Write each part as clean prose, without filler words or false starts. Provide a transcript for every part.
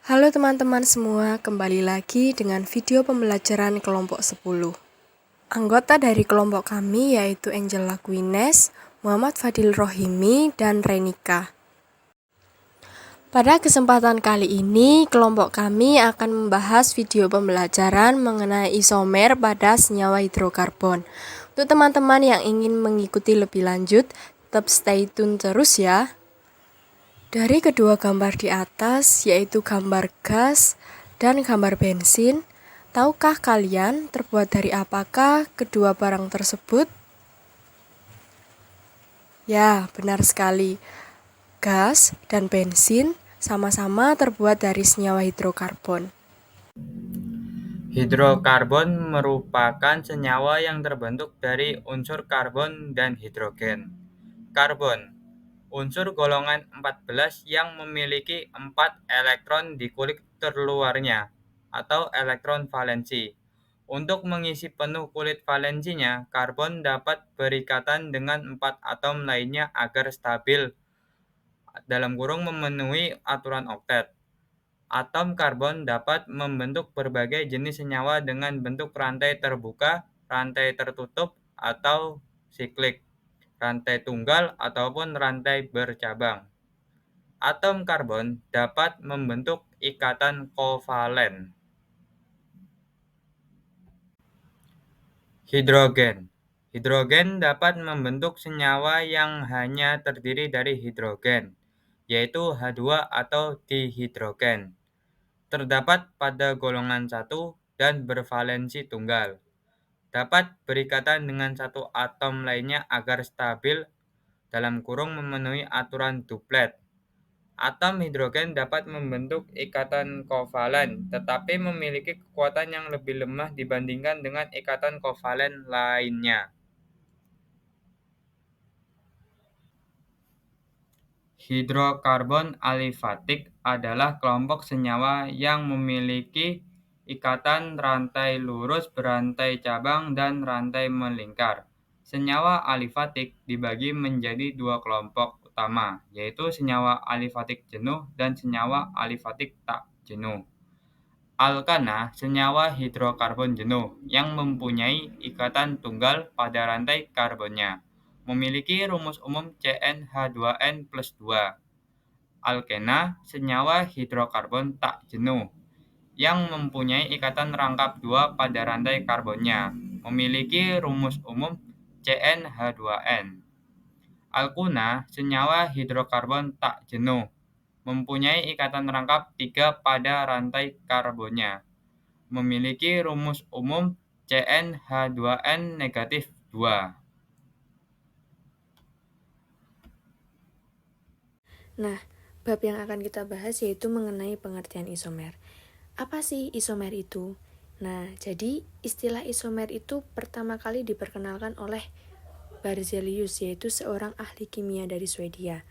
Halo teman-teman semua, kembali lagi dengan video pembelajaran kelompok 10. Anggota dari kelompok kami yaitu Angela Guines, Muhammad Fadil Rohimi, dan Renika. Pada kesempatan kali ini, kelompok kami akan membahas video pembelajaran mengenai isomer pada senyawa hidrokarbon. Untuk teman-teman yang ingin mengikuti lebih lanjut, tetap stay tune terus ya. Dari kedua gambar di atas, yaitu gambar gas dan gambar bensin, tahukah kalian terbuat dari apakah kedua barang tersebut? Ya, benar sekali. Gas dan bensin sama-sama terbuat dari senyawa hidrokarbon. Hidrokarbon merupakan senyawa yang terbentuk dari unsur karbon dan hidrogen. Karbon, unsur golongan 14 yang memiliki 4 elektron di kulit terluarnya, atau elektron valensi. Untuk mengisi penuh kulit valensinya, karbon dapat berikatan dengan 4 atom lainnya agar stabil memenuhi aturan oktet. Atom karbon dapat membentuk berbagai jenis senyawa dengan bentuk rantai terbuka, rantai tertutup, atau siklik, rantai tunggal, ataupun rantai bercabang. Atom karbon dapat membentuk ikatan kovalen. Hidrogen. Hidrogen dapat membentuk senyawa yang hanya terdiri dari hidrogen, yaitu H2 atau dihidrogen. Terdapat pada golongan 1 dan bervalensi tunggal. Dapat berikatan dengan satu atom lainnya agar stabil memenuhi aturan duplet. Atom hidrogen dapat membentuk ikatan kovalen, tetapi memiliki kekuatan yang lebih lemah dibandingkan dengan ikatan kovalen lainnya. Hidrokarbon alifatik adalah kelompok senyawa yang memiliki ikatan rantai lurus, berantai cabang, dan rantai melingkar. Senyawa alifatik dibagi menjadi dua kelompok utama, yaitu senyawa alifatik jenuh dan senyawa alifatik tak jenuh. Alkana, senyawa hidrokarbon jenuh yang mempunyai ikatan tunggal pada rantai karbonnya, memiliki rumus umum CnH2n plus 2. Alkena, senyawa hidrokarbon tak jenuh yang mempunyai ikatan rangkap 2 pada rantai karbonnya, memiliki rumus umum CnH2n. Alkuna, senyawa hidrokarbon tak jenuh, mempunyai ikatan rangkap 3 pada rantai karbonnya, memiliki rumus umum CnH2n negatif 2. Nah, bab yang akan kita bahas yaitu mengenai pengertian isomer. Apa sih isomer itu? Nah, jadi istilah isomer itu pertama kali diperkenalkan oleh Berzelius, yaitu seorang ahli kimia dari Swedia.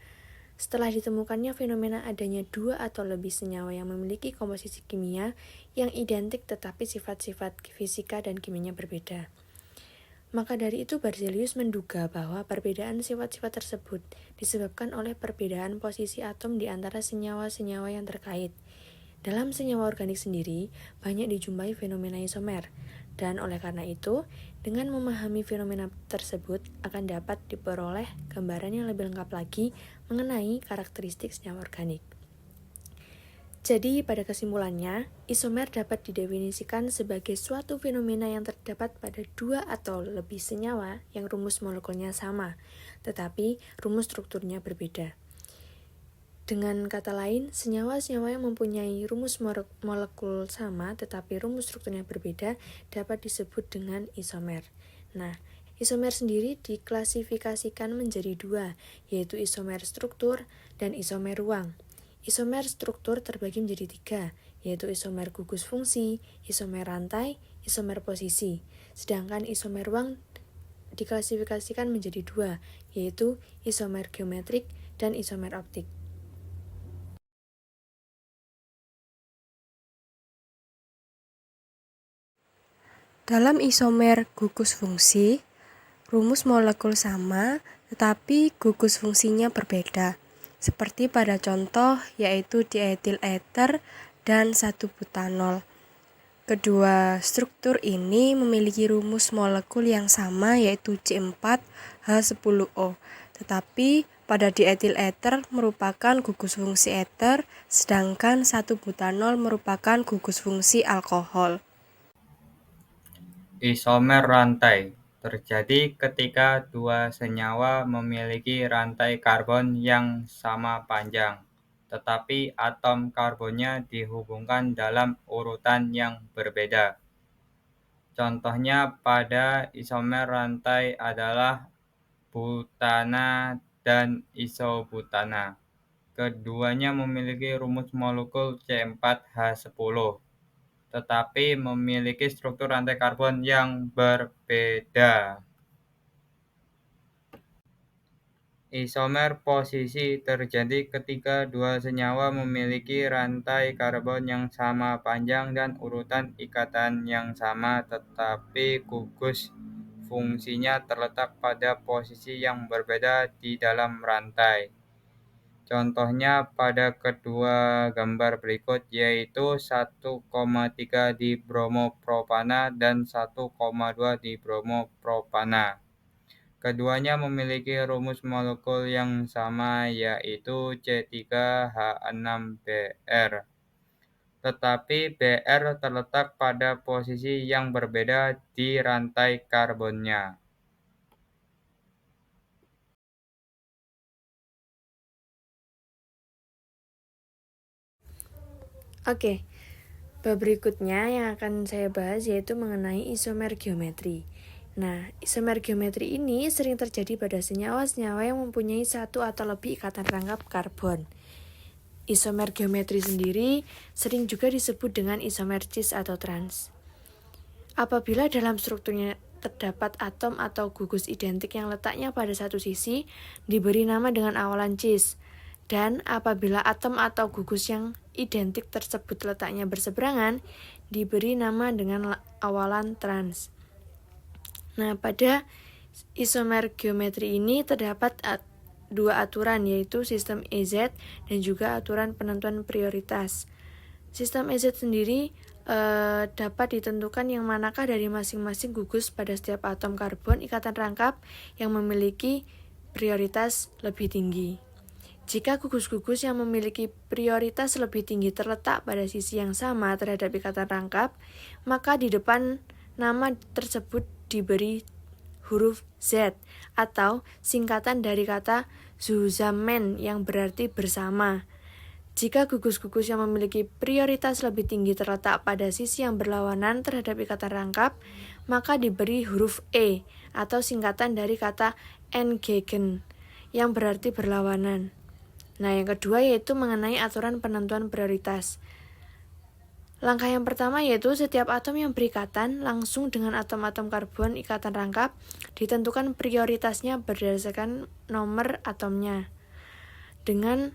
Setelah ditemukannya fenomena adanya dua atau lebih senyawa yang memiliki komposisi kimia yang identik tetapi sifat-sifat fisika dan kimianya berbeda. Maka dari itu Berzelius menduga bahwa perbedaan sifat-sifat tersebut disebabkan oleh perbedaan posisi atom di antara senyawa-senyawa yang terkait. Dalam senyawa organik sendiri, banyak dijumpai fenomena isomer, dan oleh karena itu, dengan memahami fenomena tersebut akan dapat diperoleh gambaran yang lebih lengkap lagi mengenai karakteristik senyawa organik. Jadi, pada kesimpulannya, isomer dapat didefinisikan sebagai suatu fenomena yang terdapat pada dua atau lebih senyawa yang rumus molekulnya sama, tetapi rumus strukturnya berbeda. Dengan kata lain, senyawa-senyawa yang mempunyai rumus molekul sama tetapi rumus strukturnya berbeda dapat disebut dengan isomer. Nah, isomer sendiri diklasifikasikan menjadi dua, yaitu isomer struktur dan isomer ruang. Isomer struktur terbagi menjadi tiga, yaitu isomer gugus fungsi, isomer rantai, isomer posisi. Sedangkan isomer ruang diklasifikasikan menjadi dua, yaitu isomer geometrik dan isomer optik. Dalam isomer gugus fungsi, rumus molekul sama, tetapi gugus fungsinya berbeda. Seperti pada contoh yaitu dietil ether dan 1 butanol. Kedua struktur ini memiliki rumus molekul yang sama yaitu C4H10O. Tetapi pada dietil ether merupakan gugus fungsi ether, sedangkan 1 butanol merupakan gugus fungsi alkohol. Isomer rantai terjadi ketika dua senyawa memiliki rantai karbon yang sama panjang, tetapi atom karbonnya dihubungkan dalam urutan yang berbeda. Contohnya pada isomer rantai adalah butana dan isobutana. Keduanya memiliki rumus molekul C4H10, tetapi memiliki struktur rantai karbon yang berbeda. Isomer posisi terjadi ketika dua senyawa memiliki rantai karbon yang sama panjang dan urutan ikatan yang sama, tetapi gugus fungsinya terletak pada posisi yang berbeda di dalam rantai. Contohnya pada kedua gambar berikut, yaitu 1,3 dibromopropana dan 1,2 dibromopropana. Keduanya memiliki rumus molekul yang sama, yaitu C3H6Br. Tetapi Br terletak pada posisi yang berbeda di rantai karbonnya. Oke, bab berikutnya yang akan saya bahas yaitu mengenai isomer geometri. Nah, isomer geometri ini sering terjadi pada senyawa-senyawa yang mempunyai satu atau lebih ikatan rangkap karbon. Isomer geometri sendiri sering juga disebut dengan isomer cis atau trans. Apabila dalam strukturnya terdapat atom atau gugus identik yang letaknya pada satu sisi, diberi nama dengan awalan cis. Dan apabila atom atau gugus yang identik tersebut letaknya berseberangan, diberi nama dengan awalan trans. Nah, pada isomer geometri ini terdapat dua aturan, yaitu sistem EZ dan juga aturan penentuan prioritas. Sistem EZ sendiri dapat ditentukan yang manakah dari masing-masing gugus pada setiap atom karbon ikatan rangkap yang memiliki prioritas lebih tinggi. Jika gugus-gugus yang memiliki prioritas lebih tinggi terletak pada sisi yang sama terhadap ikatan rangkap, maka di depan nama tersebut diberi huruf Z atau singkatan dari kata zusammen yang berarti bersama. Jika gugus-gugus yang memiliki prioritas lebih tinggi terletak pada sisi yang berlawanan terhadap ikatan rangkap, maka diberi huruf E atau singkatan dari kata entgegen yang berarti berlawanan. Nah, yang kedua yaitu mengenai aturan penentuan prioritas. Langkah yang pertama yaitu setiap atom yang berikatan langsung dengan atom-atom karbon ikatan rangkap ditentukan prioritasnya berdasarkan nomor atomnya. Dengan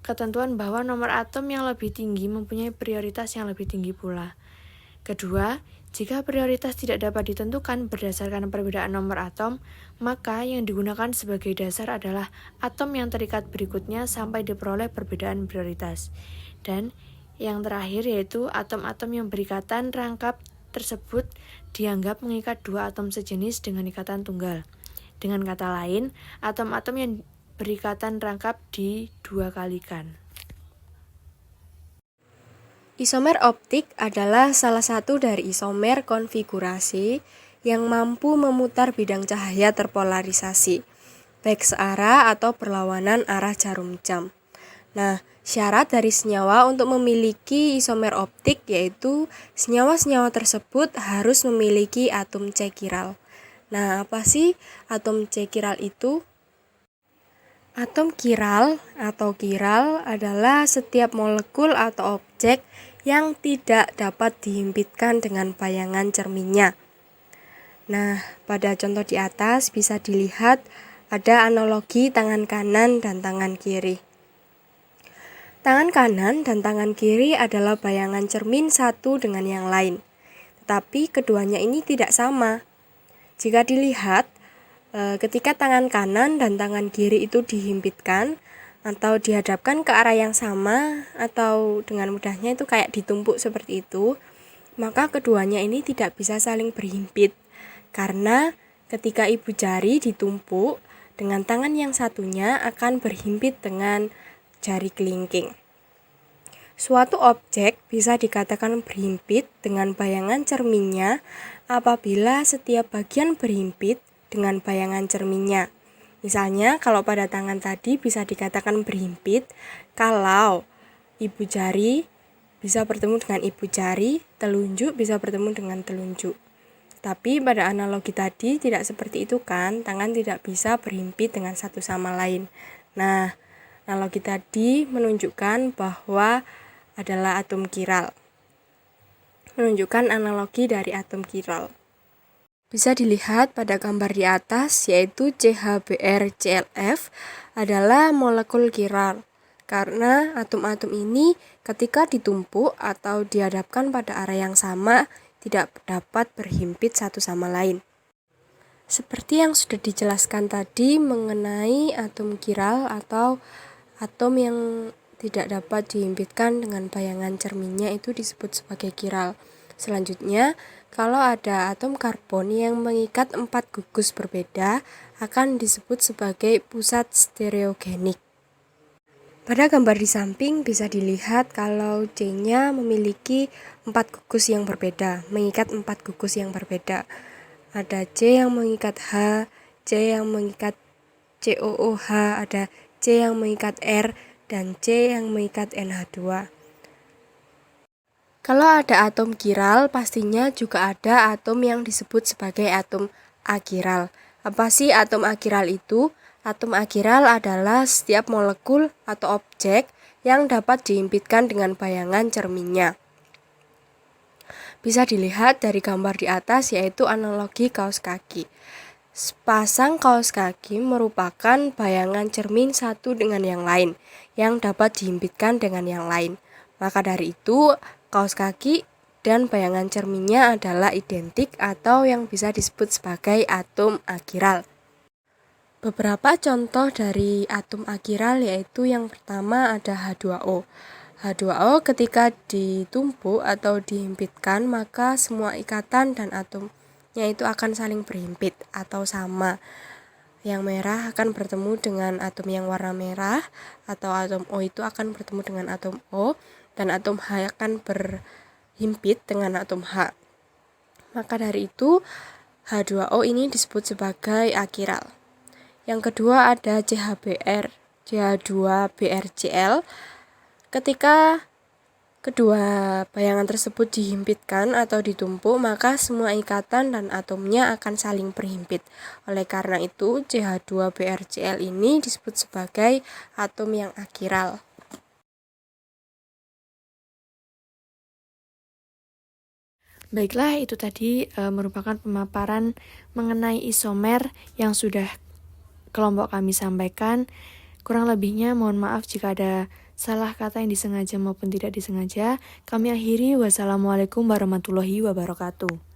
ketentuan bahwa nomor atom yang lebih tinggi mempunyai prioritas yang lebih tinggi pula. Kedua, jika prioritas tidak dapat ditentukan berdasarkan perbedaan nomor atom, maka yang digunakan sebagai dasar adalah atom yang terikat berikutnya sampai diperoleh perbedaan prioritas. Dan yang terakhir yaitu atom-atom yang berikatan rangkap tersebut dianggap mengikat dua atom sejenis dengan ikatan tunggal. Dengan kata lain, atom-atom yang berikatan rangkap didua kalikan. Isomer optik adalah salah satu dari isomer konfigurasi yang mampu memutar bidang cahaya terpolarisasi, baik searah atau berlawanan arah jarum jam. Nah, syarat dari senyawa untuk memiliki isomer optik yaitu senyawa-senyawa tersebut harus memiliki atom C chiral. Nah, apa sih atom C chiral itu? Atom chiral atau chiral adalah setiap molekul atau objek yang tidak dapat dihimpitkan dengan bayangan cerminnya. Nah, pada contoh di atas bisa dilihat ada analogi tangan kanan dan tangan kiri. Tangan kanan dan tangan kiri adalah bayangan cermin satu dengan yang lain, tetapi keduanya ini tidak sama. Jika dilihat, ketika tangan kanan dan tangan kiri itu dihimpitkan, atau dihadapkan ke arah yang sama, atau dengan mudahnya itu kayak ditumpuk seperti itu, maka keduanya ini tidak bisa saling berhimpit. Karena ketika ibu jari ditumpuk, dengan tangan yang satunya akan berhimpit dengan jari kelingking. Suatu objek bisa dikatakan berhimpit dengan bayangan cerminnya apabila setiap bagian berhimpit dengan bayangan cerminnya. Misalnya kalau pada tangan tadi bisa dikatakan berhimpit kalau ibu jari bisa bertemu dengan ibu jari, telunjuk bisa bertemu dengan telunjuk. Tapi pada analogi tadi tidak seperti itu kan, tangan tidak bisa berhimpit dengan satu sama lain. Nah, analogi tadi menunjukkan bahwa adalah atom kiral. Menunjukkan analogi dari atom kiral. Bisa dilihat pada gambar di atas, yaitu CH_Br_ClF adalah molekul kiral. Karena atom-atom ini ketika ditumpuk atau dihadapkan pada arah yang sama, tidak dapat berhimpit satu sama lain. Seperti yang sudah dijelaskan tadi mengenai atom kiral atau atom yang tidak dapat dihimpitkan dengan bayangan cerminnya itu disebut sebagai kiral. Selanjutnya, kalau ada atom karbon yang mengikat 4 gugus berbeda akan disebut sebagai pusat stereogenik. Pada gambar di samping bisa dilihat kalau C-nya memiliki 4 gugus yang berbeda, mengikat 4 gugus yang berbeda. Ada C yang mengikat H, C yang mengikat COOH, ada C yang mengikat R, dan C yang mengikat NH2. Kalau ada atom kiral, pastinya juga ada atom yang disebut sebagai atom akiral. Apa sih atom akiral itu? Atom akiral adalah setiap molekul atau objek yang dapat dihimpitkan dengan bayangan cerminnya. Bisa dilihat dari gambar di atas, yaitu analogi kaos kaki. Sepasang kaos kaki merupakan bayangan cermin satu dengan yang lain, yang dapat dihimpitkan dengan yang lain. Maka dari itu, kaos kaki dan bayangan cerminnya adalah identik atau yang bisa disebut sebagai atom akiral. Beberapa contoh dari atom akiral yaitu yang pertama ada H2O. H2O ketika ditumpuk atau dihimpitkan, maka semua ikatan dan atomnya itu akan saling berhimpit atau sama. Yang merah akan bertemu dengan atom yang warna merah, atau atom O itu akan bertemu dengan atom O, dan atom H akan berhimpit dengan atom H. Maka dari itu H2O ini disebut sebagai akiral. Yang kedua ada CH2BrCl. Ketika kedua bayangan tersebut dihimpitkan atau ditumpuk, maka semua ikatan dan atomnya akan saling berhimpit. Oleh karena itu, CH2BrCl ini disebut sebagai atom yang akiral. Baiklah, itu tadi merupakan pemaparan mengenai isomer yang sudah kelompok kami sampaikan. Kurang lebihnya mohon maaf jika ada salah kata yang disengaja maupun tidak disengaja. Kami akhiri, wassalamualaikum warahmatullahi wabarakatuh.